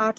8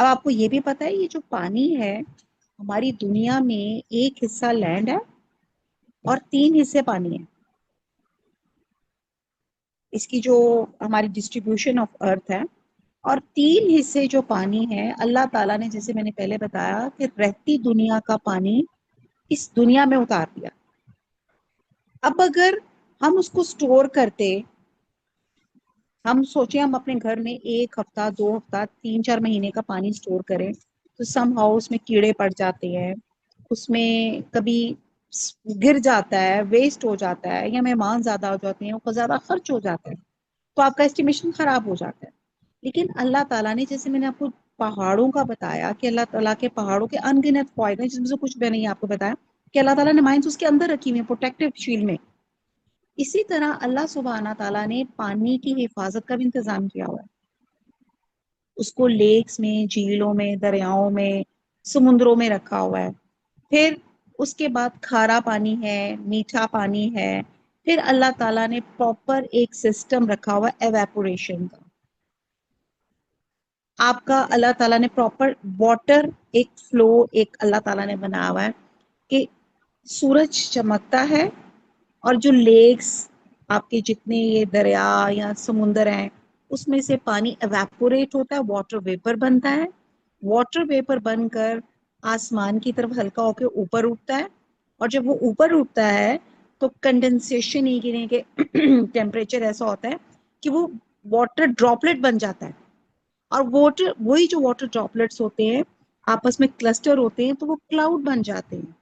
اب آپ کو یہ بھی پتا ہے یہ جو پانی ہے ہماری دنیا میں ایک حصہ لینڈ ہے اور 3 حصے پانی ہے. اس کی جو ہماری ڈسٹریبیوشن آف ارتھ ہے، اور 3 حصے جو پانی ہے اللہ تعالیٰ نے، جیسے میں نے پہلے بتایا کہ رہتی دنیا کا پانی اس دنیا میں اتار دیا. اب اگر ہم اس کو سٹور کرتے، ہم سوچیں ہم اپنے گھر میں 1 ہفتہ 2 ہفتہ 3 4 مہینے کا پانی سٹور کریں تو سم ہاؤ اس میں کیڑے پڑ جاتے ہیں، اس میں کبھی گر جاتا ہے، ویسٹ ہو جاتا ہے، یا مہمان زیادہ ہو جاتے ہیں، وہ زیادہ خرچ ہو جاتا ہے تو آپ کا اسٹیمیشن خراب ہو جاتا ہے. لیکن اللہ تعالیٰ نے، جیسے میں نے آپ کو پہاڑوں کا بتایا کہ اللہ تعالیٰ کے پہاڑوں کے ان گنت فوائد ہیں جس میں سے کچھ میں نے آپ کو بتایا کہ اللہ تعالیٰ نے مائنس اس کے اندر رکھی ہوئی ہیں پروٹیکٹیو شیلڈ میں. اسی طرح اللہ سبحانہ تعالیٰ نے پانی کی حفاظت کا بھی انتظام کیا ہوا ہے. اس کو لیکس میں، جھیلوں میں، دریاؤں میں، سمندروں میں رکھا ہوا ہے. پھر اس کے بعد کھارا پانی ہے، میٹھا پانی ہے. پھر اللہ تعالیٰ نے پراپر ایک سسٹم رکھا ہوا ہے ایویپوریشن کا. آپ کا اللہ تعالیٰ نے پراپر واٹر ایک فلو ایک اللہ تعالیٰ نے بنایا ہوا ہے کہ سورج چمکتا ہے اور جو لیکس آپ کے جتنے یہ دریا یا سمندر ہیں اس میں سے پانی ایویپوریٹ ہوتا ہے، واٹر ویپر بنتا ہے. واٹر ویپر بن کر آسمان کی طرف ہلکا ہو کے اوپر اٹھتا ہے، اور جب وہ اوپر اٹھتا ہے تو کنڈنسیشن ہی گرنے کے ٹیمپریچر ایسا ہوتا ہے کہ وہ واٹر ڈراپلیٹ بن جاتا ہے. اور واٹر، وہی جو واٹر ڈراپلیٹس ہوتے ہیں آپس میں کلسٹر ہوتے ہیں تو وہ کلاؤڈ بن جاتے ہیں.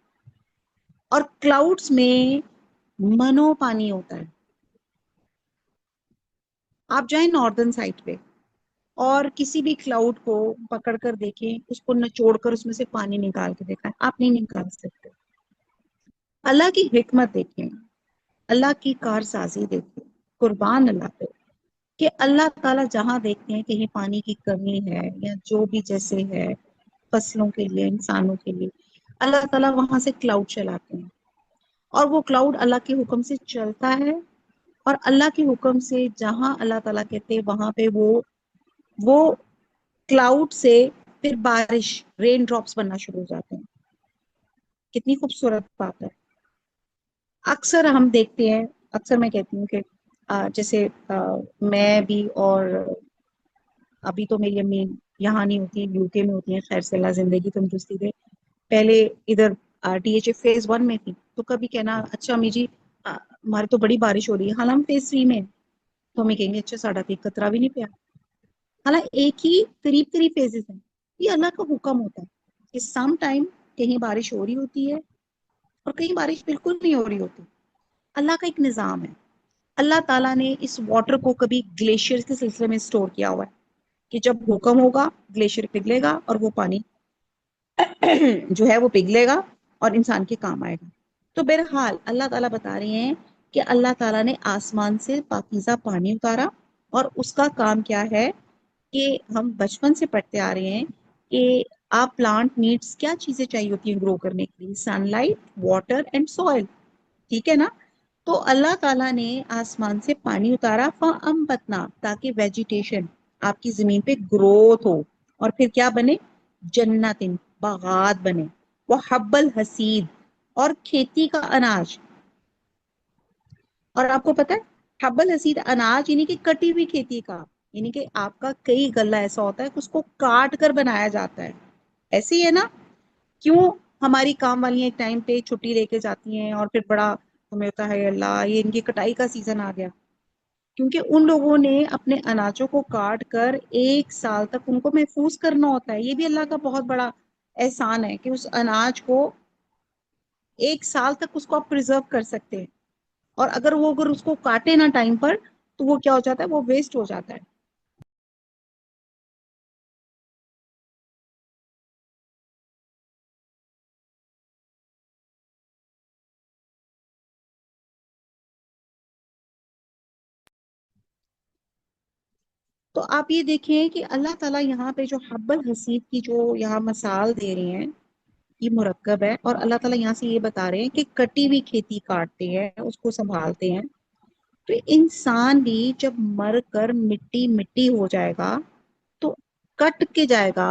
اور کلاؤڈز میں منو پانی ہوتا ہے. آپ جائیں ناردرن سائڈ پہ اور کسی بھی کلاؤڈ کو پکڑ کر دیکھیں، اس کو نچوڑ کر اس میں سے پانی نکال کے دیکھیں، آپ نہیں نکال سکتے. اللہ کی حکمت دیکھیں، اللہ کی کارسازی دیکھیں، قربان اللہ پہ کہ اللہ تعالیٰ جہاں دیکھتے ہیں کہیں پانی کی کمی ہے یا جو بھی جیسے ہے فصلوں کے لیے، انسانوں کے لیے، اللہ تعالیٰ وہاں سے کلاؤڈ چلاتے ہیں. اور وہ کلاؤڈ اللہ کے حکم سے چلتا ہے، اور اللہ کے حکم سے جہاں اللہ تعالیٰ کہتے ہیں وہاں پہ وہ کلاؤڈ سے پھر بارش، رین ڈراپس بننا شروع ہو جاتے ہیں. کتنی خوبصورت بات ہے. اکثر ہم دیکھتے ہیں، اکثر میں کہتی ہوں کہ جیسے میں بھی، اور ابھی تو میری امی یہاں نہیں ہوتی، یو کے میں ہوتی ہیں، خیر سے اللہ زندگی تندرستی دے. پہلے ادھر ڈی ایچ اے فیز 1 میں تھی تو کبھی کہنا اچھا امی جی ہمارے تو بڑی بارش ہو رہی ہے، حالانکہ ہم فیز 3 میں، تو ہمیں کہیں گے اچھا ساڑھا تو ایک قطرہ بھی نہیں پیا. حالانکہ ایک ہی قریب قریب فیزز ہیں. یہ اللہ کا حکم ہوتا ہے کہ سم ٹائم کہیں بارش ہو رہی ہوتی ہے اور کہیں بارش بالکل نہیں ہو رہی ہوتی. اللہ کا ایک نظام ہے. اللہ تعالیٰ نے اس واٹر کو کبھی گلیشیئر کے سلسلے میں سٹور کیا ہوا ہے کہ جب حکم ہوگا گلیشیئر پگھلے گا اور وہ پانی جو ہے وہ پگھلے گا اور انسان کے کام آئے گا. تو بہرحال اللہ تعالیٰ بتا رہے ہیں کہ اللہ تعالیٰ نے آسمان سے پاکیزہ پانی اتارا، اور اس کا کام کیا ہے کہ ہم بچپن سے پڑھتے آ رہے ہیں کہ آپ پلانٹ نیڈس کیا چیزیں چاہیے ہوتی ہیں گرو کرنے کے لیے، sun light, water and soil. ٹھیک ہے نا؟ تو اللہ تعالیٰ نے آسمان سے پانی اتارا فَأَنبَتْنَا، تاکہ ویجیٹیشن آپ کی زمین پہ گروتھ ہو، اور پھر کیا بنے؟ جنتن، باغات بنے، وہ حب الحسید، اور کھیتی کا اناج. اور آپ کو پتا ہے حب الحسید اناج یعنی کہ کٹی ہوئی کھیتی کا، یعنی کہ آپ کا کئی غلہ ایسا ہوتا ہے کہ اس کو کاٹ کر بنایا جاتا ہے. ایسے ہی ہے نا؟ کیوں ہماری کام والی ایک ٹائم پہ چھٹی لے کے جاتی ہیں اور پھر بڑا ہمیں ہوتا ہے اللہ یہ ان کی کٹائی کا سیزن آ گیا، کیونکہ ان لوگوں نے اپنے اناجوں کو کاٹ کر 1 سال تک ان کو محفوظ کرنا ہوتا ہے. یہ بھی اللہ کا بہت بڑا احسان ہے کہ اس اناج کو 1 سال تک اس کو آپ پرزرو کر سکتے ہیں. اور اگر اس کو کاٹے نہ ٹائم پر تو وہ کیا ہو جاتا ہے؟ وہ ویسٹ ہو جاتا ہے. تو آپ یہ دیکھیں کہ اللہ تعالیٰ یہاں پہ جو حب الحسید کی جو یہاں مثال دے رہے ہیں یہ مرکب ہے، اور اللہ تعالیٰ یہاں سے یہ بتا رہے ہیں کہ کٹی ہوئی کھیتی کاٹتے ہیں، اس کو سنبھالتے ہیں. تو انسان بھی جب مر کر مٹی مٹی ہو جائے گا تو کٹ کے جائے گا،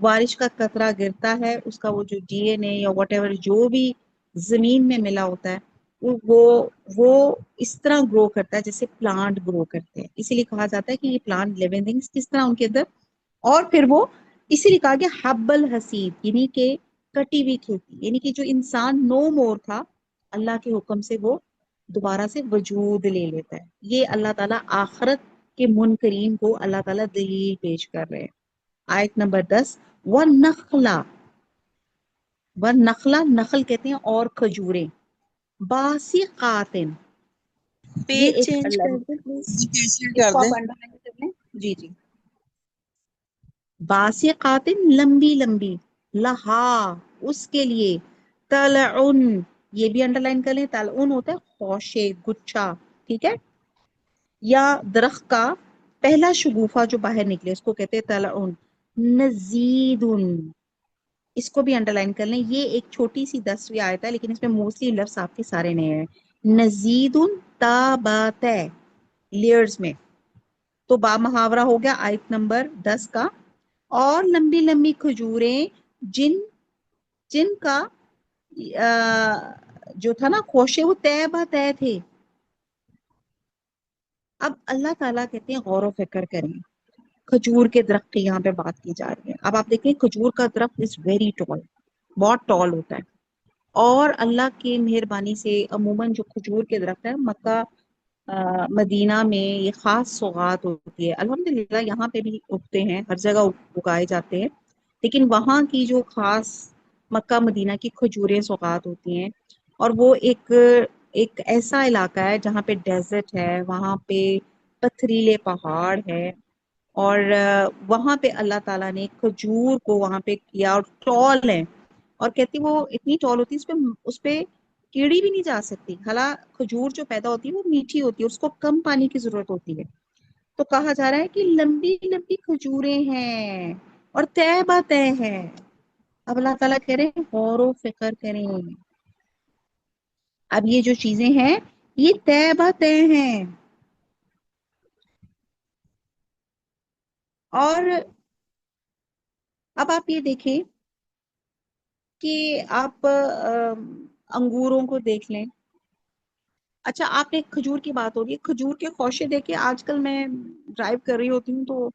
بارش کا قطرہ گرتا ہے، اس کا وہ جو ڈی این اے یا واٹ ایور جو بھی زمین میں ملا ہوتا ہے وہ اس طرح گرو کرتا ہے جیسے پلانٹ گرو کرتے ہیں. اسی لیے کہا جاتا ہے کہ یہ پلانٹ لیونگ تھنگس کس طرح ان کے اندر، اور پھر وہ اسی لیے کہا گیا حب الحسید، یعنی کہ کٹی ہوئی کھیتی، یعنی کہ جو انسان نو مور تھا اللہ کے حکم سے وہ دوبارہ سے وجود لے لیتا ہے. یہ اللہ تعالیٰ آخرت کے منکرین کو اللہ تعالیٰ دلیل پیش کر رہے ہیں. آیت نمبر 10، وَالنَّخْلَ، وَالنَّخْلَ نخل کہتے ہیں اور کھجوریں، باسقات، یہ پیج ایک چینج کر دیں پلیز. اس کو آپ انڈرلائن کر لیں. جی جی، باسقات لمبی لمبی، لہا اس کے لیے، طلعن یہ بھی انڈرلائن کر لیں، طلعن ہوتا ہے خوشے، گچھا، ٹھیک ہے، یا درخت کا پہلا شگوفہ جو باہر نکلے اس کو کہتے ہیں طلعن. نزید، اس کو بھی انڈرلائن کر لیں، یہ ایک چھوٹی سی 10ویں آیت ہے لیکن اس میں موسٹلی لفظ آپ کے سارے نئے ہیں. نزید تابات، لیئرز میں، تو با محاورہ ہو گیا آیت نمبر 10 کا. اور لمبی لمبی کھجوریں جن جن کا جو تھا نا خوشے وہ طے بہ طے تھے. اب اللہ تعالیٰ کہتے ہیں غور و فکر کریں. کھجور کے درخت کی یہاں پہ بات کی جا رہی ہے. اب آپ دیکھیں کھجور کا درخت از ویری ٹال، بہت ٹال ہوتا ہے، اور اللہ کی مہربانی سے عموماً جو کھجور کے درخت ہے مکہ مدینہ میں یہ خاص سوغات ہوتی ہے. الحمدللہ یہاں پہ بھی اگتے ہیں، ہر جگہ اگائے جاتے ہیں، لیکن وہاں کی جو خاص مکہ مدینہ کی کھجوریں سوغات ہوتی ہیں. اور وہ ایک ایسا علاقہ ہے جہاں پہ ڈیزرٹ ہے، وہاں پہ پتھریلے پہاڑ ہے، اور وہاں پہ اللہ تعالیٰ نے کھجور کو وہاں پہ کیا، اور ٹال ہے، اور کہتی وہ اتنی ٹال ہوتی ہے اس پہ کیڑی بھی نہیں جا سکتی. حالانکہ کھجور جو پیدا ہوتی ہے وہ میٹھی ہوتی ہے، اس کو کم پانی کی ضرورت ہوتی ہے. تو کہا جا رہا ہے کہ لمبی لمبی کھجوریں ہیں اور طے بہ طے ہے. اب اللہ تعالیٰ کہہ رہے ہیں غور و فکر کریں. اب یہ جو چیزیں ہیں یہ طے بہ طے ہیں. اور اب آپ یہ دیکھیں کہ آپ انگوروں کو دیکھ لیں. اچھا آپ نے کھجور کی بات ہو رہی ہے، کھجور کے خوشے دیکھے آج کل میں ڈرائیو کر رہی ہوتی ہوں تو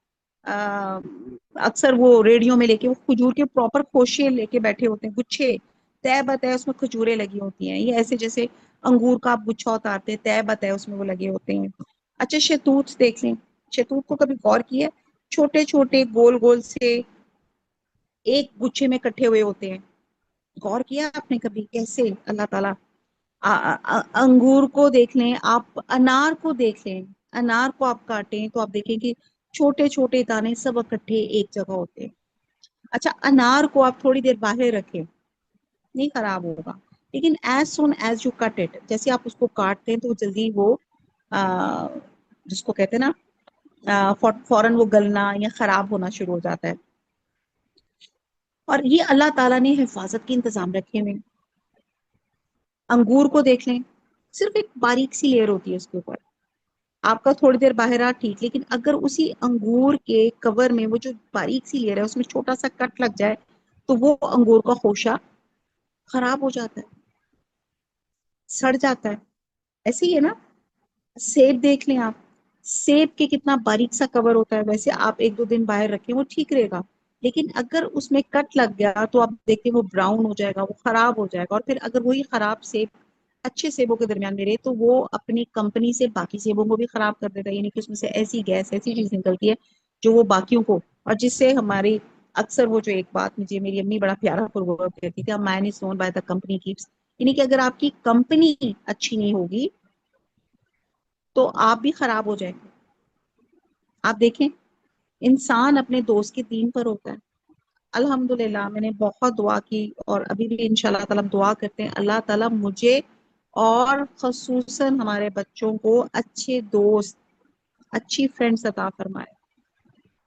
اکثر وہ ریڈیو میں لے کے وہ کھجور کے پراپر خوشے لے کے بیٹھے ہوتے ہیں، گچھے طے بہ طے اس میں کھجوریں لگی ہوتی ہیں. یہ ایسے جیسے انگور کا آپ گچھا اتارتے طے بہ طے اس میں وہ لگے ہوتے ہیں. اچھا شہتوت دیکھ لیں، شہتوت کو کبھی غور کیا؟ چھوٹے چھوٹے گول گول سے ایک گچھے میں کٹھے ہوئے ہوتے ہیں. غور کیا آپ نے کبھی کیسے اللہ تعالیٰ انگور کو دیکھ لیں، آپ انار کو دیکھ لیں، انار کو آپ کاٹیں تو آپ دیکھیں کہ چھوٹے چھوٹے دانے سب اکٹھے ایک جگہ ہوتے ہیں. اچھا انار کو آپ تھوڑی دیر باہر رکھیں نہیں خراب ہوگا، لیکن as soon as you cut it, جیسے آپ اس کو کاٹتے ہیں تو جلدی وہ جس کو کہتے ہیں نا فوراً وہ گلنا یا خراب ہونا شروع ہو جاتا ہے. اور یہ اللہ تعالیٰ نے حفاظت کے انتظام رکھے ہوئے. انگور کو دیکھ لیں، صرف ایک باریک سی لیئر ہوتی ہے اس کے اوپر، آپ کا تھوڑی دیر باہر آ ٹھیک، لیکن اگر اسی انگور کے کور میں وہ جو باریک سی لیئر ہے اس میں چھوٹا سا کٹ لگ جائے تو وہ انگور کا خوشہ خراب ہو جاتا ہے، سڑ جاتا ہے. ایسے ہی ہے نا. سیب دیکھ لیں آپ، سیب کے کتنا باریک سا کور ہوتا ہے، ویسے آپ ایک دو دن باہر رکھیں وہ ٹھیک رہے گا، لیکن اگر اس میں کٹ لگ گیا تو آپ دیکھیں وہ براؤن ہو جائے گا، وہ خراب ہو جائے گا. اور پھر اگر وہی خراب سیب اچھے سیبوں کے درمیان میں رہے تو وہ اپنی کمپنی سے باقی سیبوں کو بھی خراب کر دیتا ہے. یعنی کہ اس میں سے ایسی گیس ایسی چیز نکلتی ہے جو وہ باقیوں کو، اور جس سے ہماری اکثر وہ جو ایک بات مجھے میری امی بڑا پیارا پرورب کہتی تھی، man is known by the company keeps. یعنی کہ اگر آپ کی کمپنی اچھی نہیں ہوگی تو آپ بھی خراب ہو جائیں گے. آپ دیکھیں انسان اپنے دوست کے دین پر ہوتا ہے. الحمدللہ میں نے بہت دعا کی اور ابھی بھی انشاءاللہ تعالیٰ دعا کرتے ہیں اللہ تعالیٰ مجھے اور خصوصاً ہمارے بچوں کو اچھے دوست، اچھی فرینڈز عطا فرمائے،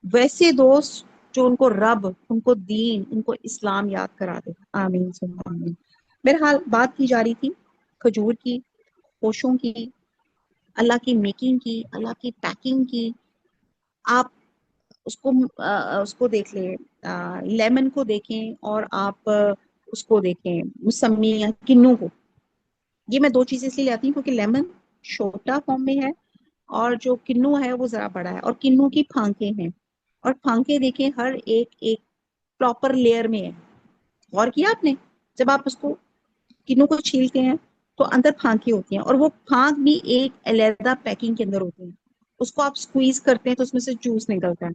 ویسے دوست جو ان کو رب، ان کو دین، ان کو اسلام یاد کرا دے. آمین ثم آمین. بہرحال بات کی جا رہی تھی کھجور کی، خوشوں کی، اللہ کی میکنگ کی، اللہ کی پیکنگ کی. آپ اس کو دیکھ لیں، لیمن کو دیکھیں، اور آپ اس کو دیکھیں مسمی یا کنو کو. یہ میں دو چیزیں اس لیے لاتی ہوں کیونکہ لیمن چھوٹا فارم میں ہے اور جو کنو ہے وہ ذرا بڑا ہے، اور کنو کی پھانکیں ہیں، اور پھانکیں دیکھیں ہر ایک ایک پراپر لیئر میں ہے. غور کیا آپ نے؟ جب آپ اس کو کنو کو چھیلتے ہیں تو اندر پھانکیں ہوتی ہیں، اور وہ پھانک بھی ایک علیحدہ پیکنگ کے اندر ہوتی ہیں. اس کو آپ سکویز کرتے ہیں تو اس میں سے جوس نکلتا ہے.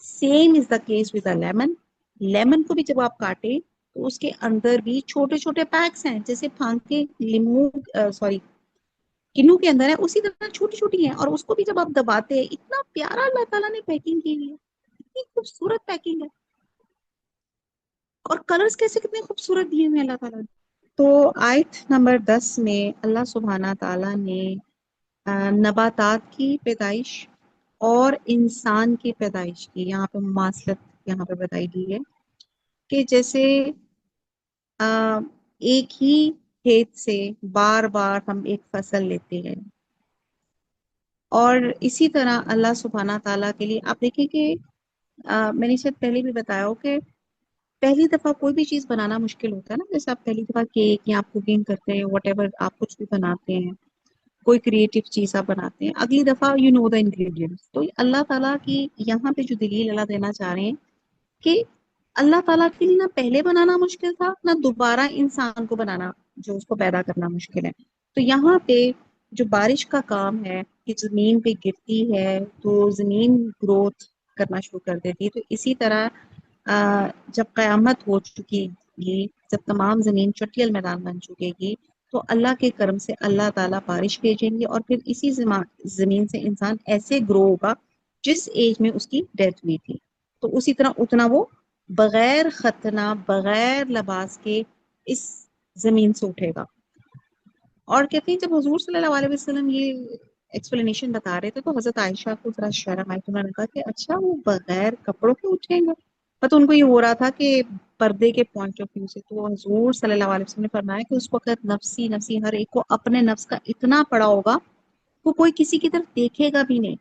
Same is the case with lemon. Lemon کو بھی جب آپ کاٹیں تو اس کے اندر بھی چھوٹے چھوٹے پیکس ہیں، جیسے پھانکیں لیمو سوری کنو کے اندر ہے اسی طرح چھوٹی چھوٹی ہیں، اور اس کو بھی جب آپ دباتے ہیں اتنا پیارا اللہ تعالیٰ نے پیکنگ کی ہوئی ہے، اتنی خوبصورت پیکنگ ہے، اور کلرز کیسے کتنے خوبصورت دیے ہوئے ہیں اللہ تعالیٰ نے. تو آیت نمبر 10 میں اللہ سبحانہ تعالیٰ نے نباتات کی پیدائش اور انسان کی پیدائش کی یہاں پہ مماثلت یہاں پہ بتائی گئی ہے کہ جیسے ایک ہی کھیت سے بار بار ہم ایک فصل لیتے ہیں، اور اسی طرح اللہ سبحانہ تعالیٰ کے لیے آپ دیکھیں کہ میں نے شاید پہلے بھی بتایا ہو کہ پہلی دفعہ کوئی بھی چیز بنانا مشکل ہوتا ہے نا. جیسے آپ پہلی دفعہ کیک یا آپ کوکنگ کرتے ہیں، واٹ ایور آپ کچھ بھی بناتے ہیں، کوئی کریٹو چیز آپ بناتے ہیں، اگلی دفعہ یو نو دا انگریڈینٹس. تو اللہ تعالیٰ کی یہاں پہ جو دلیل اللہ دینا چاہ رہے ہیں کہ اللہ تعالیٰ کے لیے نہ پہلے بنانا مشکل تھا نہ دوبارہ انسان کو بنانا، جو اس کو پیدا کرنا مشکل ہے. تو یہاں پہ جو بارش کا کام ہے کہ زمین پہ گرتی ہے تو زمین گروتھ کرنا شروع کر دیتی ہے. تو اسی طرح جب قیامت ہو چکی گی، جب تمام زمین چٹیل میدان بن چکے گی، تو اللہ کے کرم سے اللہ تعالیٰ بارش بھیجیں گے، اور پھر اسی زمین سے انسان ایسے گرو ہوگا جس ایج میں اس کی ڈیتھ ہوئی تھی. تو اسی طرح اتنا وہ بغیر ختنہ بغیر لباس کے اس زمین سے اٹھے گا. اور کہتے ہیں جب حضور صلی اللہ علیہ وسلم یہ ایکسپلینیشن بتا رہے تھے تو حضرت عائشہ کو ذرا شرم آئی، تو انہوں نے کہا کہ اچھا وہ بغیر کپڑوں کے اٹھیں گے. تو ان کو یہ ہو رہا تھا کہ پردے کے پوائنٹ آف ویو سے تو حضور صلی اللہ علیہ وسلم نے فرمایا کہ اس وقت نفسی نفسی ہر ایک کو اپنے نفس کا اتنا پڑا ہوگا وہ کوئی کسی کی طرف دیکھے گا بھی نہیں،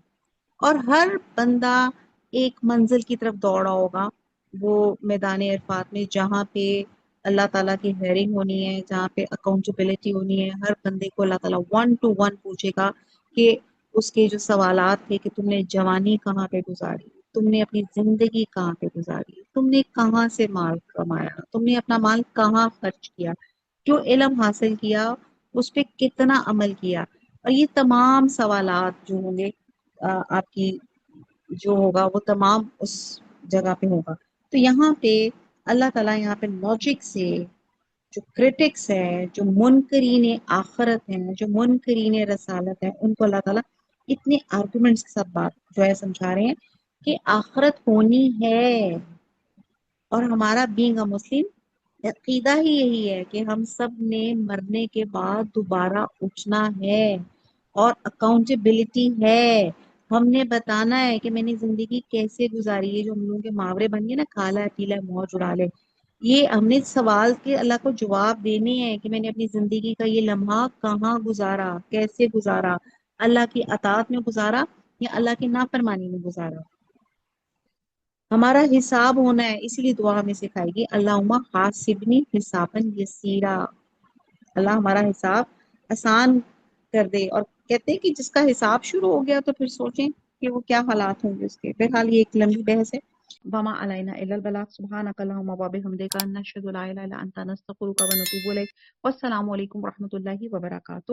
اور ہر بندہ ایک منزل کی طرف دوڑا ہوگا، وہ میدان عرفات میں جہاں پہ اللہ تعالیٰ کی ہیئرنگ ہونی ہے، جہاں پہ اکاؤنٹیبلٹی ہونی ہے. ہر بندے کو اللہ تعالیٰ 1 to 1 پوچھے گا کہ اس کے جو سوالات تھے کہ تم نے جوانی کہاں پہ گزاری، تم نے اپنی زندگی کہاں پہ گزاری، تم نے کہاں سے مال کمایا، تم نے اپنا مال کہاں خرچ کیا، جو علم حاصل کیا اس پہ کتنا عمل کیا. اور یہ تمام سوالات جو ہوں گے آپ کی جو ہوگا وہ تمام اس جگہ پہ ہوگا. تو یہاں پہ اللہ تعالیٰ یہاں پہ لاجک سے جو کرٹکس ہے، جو منکرین آخرت ہیں، جو منکرین رسالت ہیں، ان کو اللہ تعالیٰ اتنے آرگومنٹس کے ساتھ بات جو ہے سمجھا رہے ہیں کہ آخرت ہونی ہے. اور ہمارا بینگ اے مسلم عقیدہ ہی یہی ہے کہ ہم سب نے مرنے کے بعد دوبارہ اٹھنا ہے اور اکاؤنٹیبلٹی ہے. ہم نے بتانا ہے کہ میں نے زندگی کیسے گزاری ہے. جو ہم لوگوں کے محاورے بن گئے نا، کھالا ہے پیلا ہے موج اڑا لے، یہ ہم نے سوال کے اللہ کو جواب دینے ہیں کہ میں نے اپنی زندگی کا یہ لمحہ کہاں گزارا، کیسے گزارا، اللہ کی اطاعت میں گزارا یا اللہ کی نافرمانی میں گزارا. ہمارا حساب ہونا ہے، اسی لیے دعا ہمیں سکھائے گی اللہم حاسبنی حسابا یسیرا. اللہ ہمارا حساب آسان کر دے. اور کہتے ہیں کہ جس کا حساب شروع ہو گیا تو پھر سوچیں کہ وہ کیا حالات ہوں گے اس کے. بہرحال یہ ایک لمبی بحث ہے. وما علینا الا البلاغ. سبحانک اللہم وبحمدک نشہد لا الہ الا انت نستغفرک ونتوب الیک. والسلام علیکم ورحمۃ اللہ وبرکاتہ.